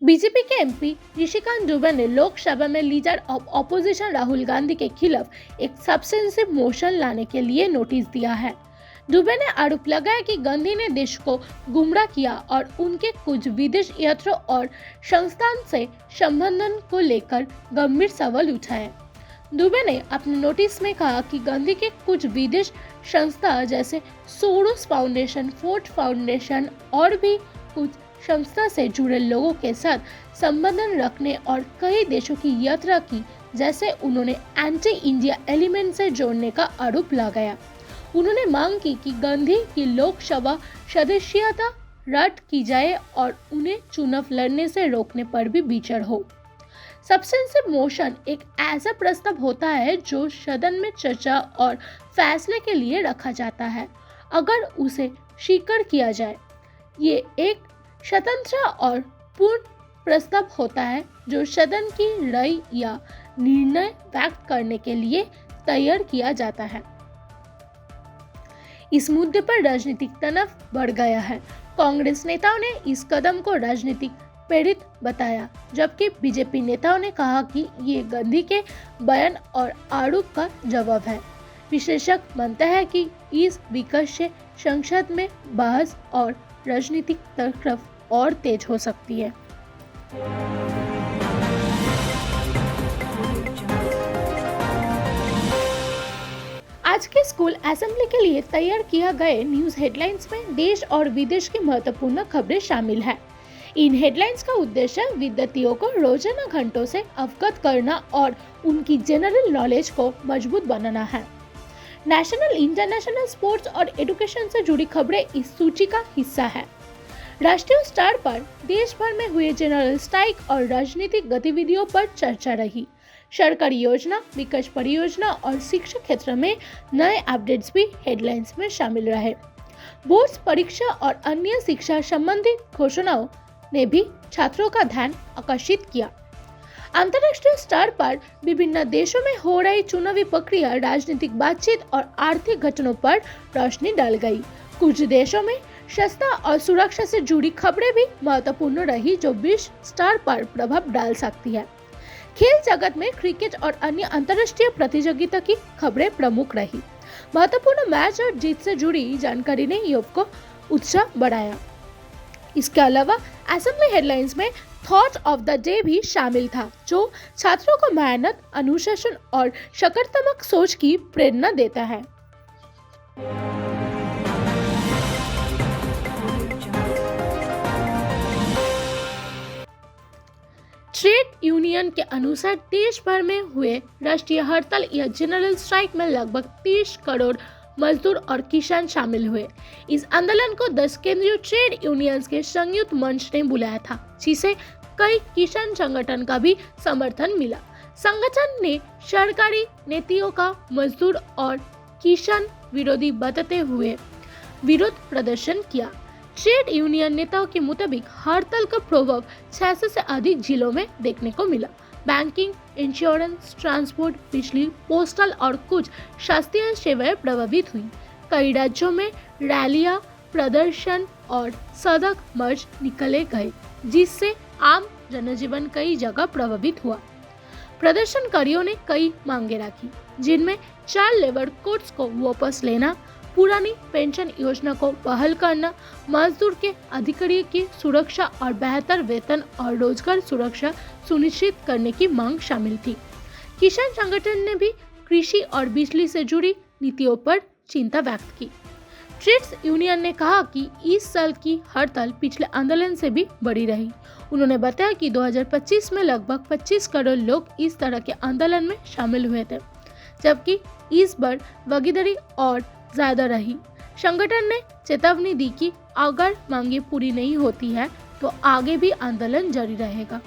BJP के MP Rishikant Dubey ने लोकसभा में leader of opposition Rahul Gandhi के खिलाफ एक सब्सटेंसिव मोशन लाने के लिए नोटिस दिया है। दुबे ने आरोप लगाया कि गांधी ने देश को गुमराह किया और उनके कुछ विदेश यात्रा और संस्थान से संबंधन को लेकर गंभीर सवाल उठाए। दुबे ने अपने नोटिस में कहा कि गांधी के कुछ विदेश संस्था जैसे सोरोस फाउंडेशन, फोर्ड फाउंडेशन और भी कुछ संस्था से जुड़े लोगों के साथ संबंधन रखने और कई देशों की यात्रा की, जैसे उन्होंने एंटी इंडिया एलिमेंट से जोड़ने का आरोप लगाया। उन्होंने मांग की कि गांधी की लोकसभा सदस्यता रद्द की जाए और उन्हें चुनाव लड़ने से रोकने पर भी विचार हो। सब्सटेंसिव मोशन एक ऐसा प्रस्ताव होता है जो सदन में चर्चा और फैसले के लिए रखा जाता है। अगर उसे स्वीकार किया जाए, ये एक स्वतंत्र और पूर्ण प्रस्ताव होता है जो सदन की राय या निर्णय व्यक्त करने के लिए तैयार किया जाता है। इस मुद्दे पर राजनीतिक तनाव बढ़ गया है। कांग्रेस नेताओं ने इस कदम को राजनीतिक प्रेरित बताया, जबकि बीजेपी नेताओं ने कहा कि ये गांधी के बयान और आरोप का जवाब है। विशेषज्ञ मानते हैं कि इस विकास से संसद में बहस और राजनीतिक तरफ और तेज हो सकती है। आज के स्कूल असेंबली के लिए तैयार किया गए न्यूज हेडलाइंस में देश और विदेश की महत्वपूर्ण खबरें शामिल है। इन हेडलाइंस का उद्देश्य विद्यार्थियों को रोजाना घंटों से अवगत करना और उनकी जनरल नॉलेज को मजबूत बनाना है। नेशनल, इंटरनेशनल, स्पोर्ट्स और एजुकेशन से जुड़ी खबरें इस सूची का हिस्सा है। राष्ट्रीय स्तर पर देश भर में हुए जनरल स्ट्राइक और राजनीतिक गतिविधियों पर चर्चा रही। सरकारी योजना, विकास परियोजना और शिक्षा क्षेत्र में नए अपडेट्स भी हेडलाइंस में शामिल रहे। बोर्ड परीक्षा और अन्य शिक्षा संबंधी घोषणाओं ने भी छात्रों का ध्यान आकर्षित किया। अंतर्राष्ट्रीय स्तर पर विभिन्न देशों में हो रही चुनावी प्रक्रिया, राजनीतिक बातचीत और आर्थिक घटनाओं पर रोशनी डाल गई। कुछ देशों में सस्ता और सुरक्षा से जुड़ी खबरें भी महत्वपूर्ण रही, जो विश्व स्तर पर प्रभाव डाल सकती है। खेल जगत में क्रिकेट और अन्य अंतर्राष्ट्रीय प्रतियोगिता की खबरें प्रमुख रही। महत्वपूर्ण मैच और जीत से जुड़ी जानकारी ने युवकों को उत्साह बढ़ाया। इसके अलावा असेंबली हेडलाइंस में थॉट ऑफ द डे भी शामिल था, जो छात्रों को मेहनत, अनुशासन और सकारात्मक सोच की प्रेरणा देता है। ट्रेड यूनियन के अनुसार देश भर में हुए राष्ट्रीय हड़ताल या जनरल स्ट्राइक में लगभग 30 करोड़ मजदूर और किसान शामिल हुए। इस आंदोलन को 10 केंद्रीय ट्रेड यूनियंस के संयुक्त मंच ने बुलाया था, जिसे कई किसान संगठन का भी समर्थन मिला। संगठन ने सरकारी नीतियों का मजदूर और किसान विरोधी बताते हुए विरोध प्रदर्शन किया। ट्रेड यूनियन नेताओं के मुताबिक हड़ताल का प्रभाव 600 से अधिक जिलों में देखने को मिला। बैंकिंग, इंश्योरेंस, ट्रांसपोर्ट, बिजली, पोस्टल और कुछ शासकीय सेवाएं प्रभावित हुई। कई राज्यों में रैलियां, प्रदर्शन और सड़क मार्च निकाले गए, जिससे आम जनजीवन कई जगह प्रभावित हुआ। प्रदर्शनकारियों ने कई मांगे रखी, जिनमें 4 लेबर कोड्स को वापस लेना, पुरानी पेंशन योजना को बहाल करना, मजदूर के अधिकारियों की सुरक्षा और बेहतर वेतन और रोजगार सुरक्षा सुनिश्चित करने की मांग शामिल थी। किसान संगठन ने भी कृषि और बिजली से जुड़ी नीतियों पर चिंता व्यक्त की। ट्रेड यूनियन ने कहा कि इस साल की हड़ताल पिछले आंदोलन से भी बड़ी रही। उन्होंने बताया कि 2025 में लगभग 25 करोड़ लोग इस तरह के आंदोलन में शामिल हुए थे, जबकि इस बार भागीदारी और ज्यादा रही। संगठन ने चेतावनी दी कि अगर मांगे पूरी नहीं होती है तो आगे भी आंदोलन जारी रहेगा।